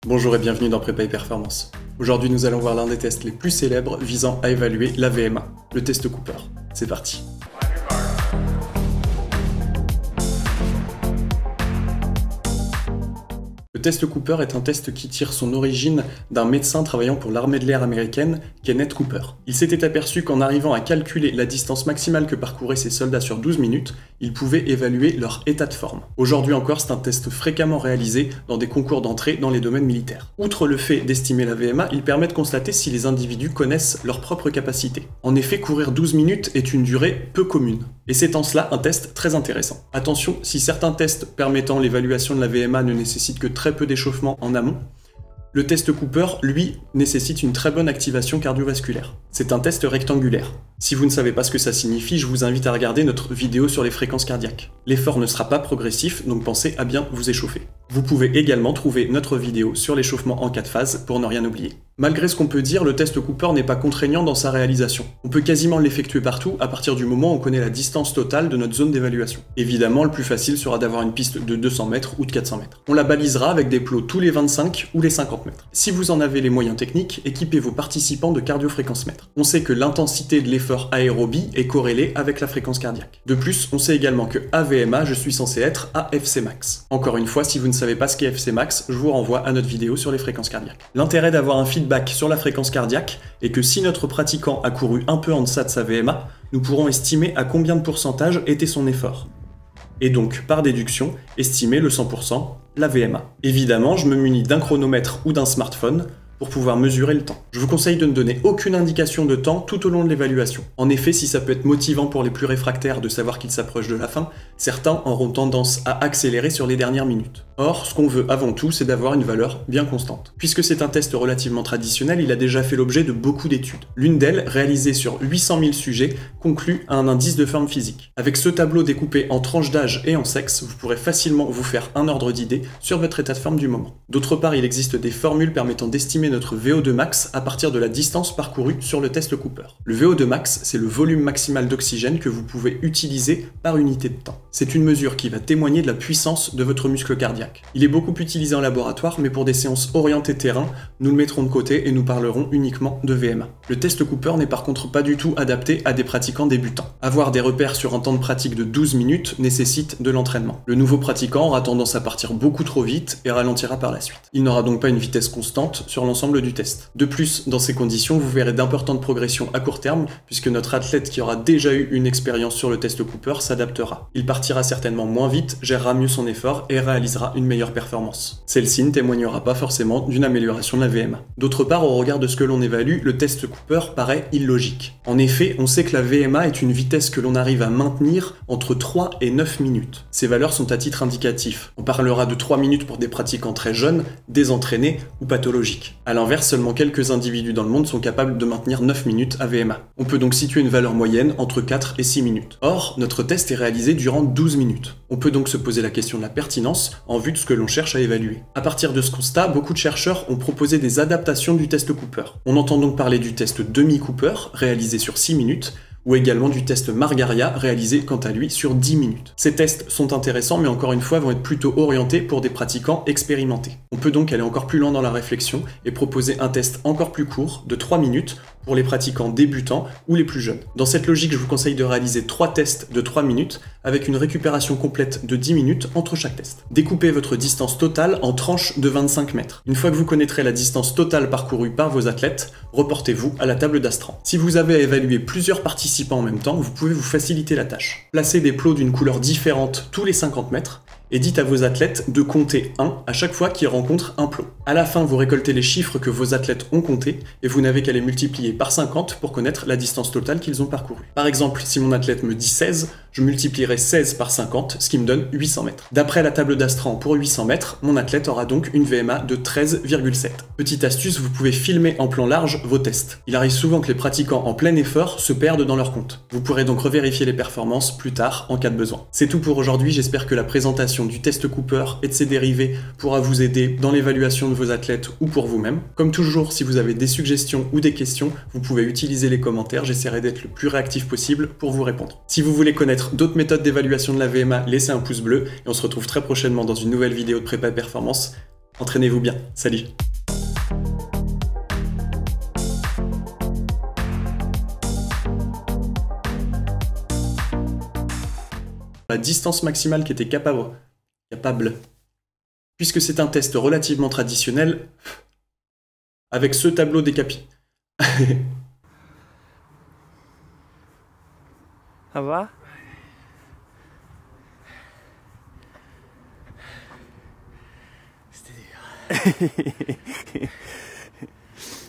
Bonjour et bienvenue dans Prépa et Performance. Aujourd'hui, nous allons voir l'un des tests les plus célèbres visant à évaluer la VMA, le test Cooper. C'est parti. Le test Cooper est un test qui tire son origine d'un médecin travaillant pour l'armée de l'air américaine, Kenneth Cooper. Il s'était aperçu qu'en arrivant à calculer la distance maximale que parcouraient ses soldats sur 12 minutes, il pouvait évaluer leur état de forme. Aujourd'hui encore, c'est un test fréquemment réalisé dans des concours d'entrée dans les domaines militaires. Outre le fait d'estimer la VMA, il permet de constater si les individus connaissent leurs propres capacités. En effet, courir 12 minutes est une durée peu commune. Et c'est en cela un test très intéressant. Attention, si certains tests permettant l'évaluation de la VMA ne nécessitent que très peu d'échauffement en amont, le test Cooper, lui, nécessite une très bonne activation cardiovasculaire. C'est un test rectangulaire. Si vous ne savez pas ce que ça signifie, je vous invite à regarder notre vidéo sur les fréquences cardiaques. L'effort ne sera pas progressif, donc pensez à bien vous échauffer. Vous pouvez également trouver notre vidéo sur l'échauffement en 4 phases pour ne rien oublier. Malgré ce qu'on peut dire, le test Cooper n'est pas contraignant dans sa réalisation. On peut quasiment l'effectuer partout à partir du moment où on connaît la distance totale de notre zone d'évaluation. Évidemment, le plus facile sera d'avoir une piste de 200 mètres ou de 400 mètres. On la balisera avec des plots tous les 25 ou les 50 mètres. Si vous en avez les moyens techniques, équipez vos participants de cardiofréquence-mètre. On sait que l'intensité de l'effort aérobie est corrélée avec la fréquence cardiaque. De plus, on sait également que AVMA, je suis censé être à FC max. Encore une fois, si vous ne savez pas ce qu'est FC max, je vous renvoie à notre vidéo sur les fréquences cardiaques. L'intérêt d'avoir un feedback sur la fréquence cardiaque est que si notre pratiquant a couru un peu en deçà de sa VMA, nous pourrons estimer à combien de pourcentage était son effort. Et donc, par déduction, estimer le 100%, la VMA. Évidemment, je me munis d'un chronomètre ou d'un smartphone pour pouvoir mesurer le temps. Je vous conseille de ne donner aucune indication de temps tout au long de l'évaluation. En effet, si ça peut être motivant pour les plus réfractaires de savoir qu'ils s'approchent de la fin, certains auront tendance à accélérer sur les dernières minutes. Or, ce qu'on veut avant tout, c'est d'avoir une valeur bien constante. Puisque c'est un test relativement traditionnel, il a déjà fait l'objet de beaucoup d'études. L'une d'elles, réalisée sur 800 000 sujets, conclut à un indice de forme physique. Avec ce tableau découpé en tranches d'âge et en sexe, vous pourrez facilement vous faire un ordre d'idée sur votre état de forme du moment. D'autre part, il existe des formules permettant d'estimer notre VO2 max à partir de la distance parcourue sur le test Cooper. Le VO2 max, c'est le volume maximal d'oxygène que vous pouvez utiliser par unité de temps. C'est une mesure qui va témoigner de la puissance de votre muscle cardiaque. Il est beaucoup utilisé en laboratoire, mais pour des séances orientées terrain, nous le mettrons de côté et nous parlerons uniquement de VMA. Le test Cooper n'est par contre pas du tout adapté à des pratiquants débutants. Avoir des repères sur un temps de pratique de 12 minutes nécessite de l'entraînement. Le nouveau pratiquant aura tendance à partir beaucoup trop vite et ralentira par la suite. Il n'aura donc pas une vitesse constante sur l'ensemble du test. De plus, dans ces conditions, vous verrez d'importantes progressions à court terme, puisque notre athlète qui aura déjà eu une expérience sur le test Cooper s'adaptera. Il partira certainement moins vite, gérera mieux son effort et réalisera une meilleure performance. Celle-ci ne témoignera pas forcément d'une amélioration de la VMA. D'autre part, au regard de ce que l'on évalue, le test Cooper paraît illogique. En effet, on sait que la VMA est une vitesse que l'on arrive à maintenir entre 3 et 9 minutes. Ces valeurs sont à titre indicatif. On parlera de 3 minutes pour des pratiquants très jeunes, désentraînés ou pathologiques. À l'inverse, seulement quelques individus dans le monde sont capables de maintenir 9 minutes à VMA. On peut donc situer une valeur moyenne entre 4 et 6 minutes. Or, notre test est réalisé durant 12 minutes. On peut donc se poser la question de la pertinence en vue de ce que l'on cherche à évaluer. À partir de ce constat, beaucoup de chercheurs ont proposé des adaptations du test Cooper. On entend donc parler du test demi-Cooper, réalisé sur 6 minutes, ou également du test Margaria, réalisé quant à lui sur 10 minutes. Ces tests sont intéressants, mais encore une fois vont être plutôt orientés pour des pratiquants expérimentés. On peut donc aller encore plus loin dans la réflexion et proposer un test encore plus court, de 3 minutes, pour les pratiquants débutants ou les plus jeunes. Dans cette logique, je vous conseille de réaliser 3 tests de 3 minutes, avec une récupération complète de 10 minutes entre chaque test. Découpez votre distance totale en tranches de 25 mètres. Une fois que vous connaîtrez la distance totale parcourue par vos athlètes, reportez-vous à la table d'Astran. Si vous avez à évaluer plusieurs participants en même temps, vous pouvez vous faciliter la tâche. Placez des plots d'une couleur différente tous les 50 mètres, et dites à vos athlètes de compter 1 à chaque fois qu'ils rencontrent un plot. À la fin, vous récoltez les chiffres que vos athlètes ont comptés et vous n'avez qu'à les multiplier par 50 pour connaître la distance totale qu'ils ont parcourue. Par exemple, si mon athlète me dit 16, je multiplierai 16 par 50, ce qui me donne 800 mètres. D'après la table d'Astran pour 800 mètres, mon athlète aura donc une VMA de 13,7. Petite astuce, vous pouvez filmer en plan large vos tests. Il arrive souvent que les pratiquants en plein effort se perdent dans leur compte. Vous pourrez donc revérifier les performances plus tard en cas de besoin. C'est tout pour aujourd'hui, j'espère que la présentation du test Cooper et de ses dérivés pourra vous aider dans l'évaluation de vos athlètes ou pour vous-même. Comme toujours, si vous avez des suggestions ou des questions, vous pouvez utiliser les commentaires, j'essaierai d'être le plus réactif possible pour vous répondre. Si vous voulez connaître d'autres méthodes d'évaluation de la VMA, laissez un pouce bleu et on se retrouve très prochainement dans une nouvelle vidéo de prépa et performance. Entraînez-vous bien, salut! La distance maximale qui était capable. Puisque c'est un test relativement traditionnel, avec ce tableau décapi. Ça va? C'était dur.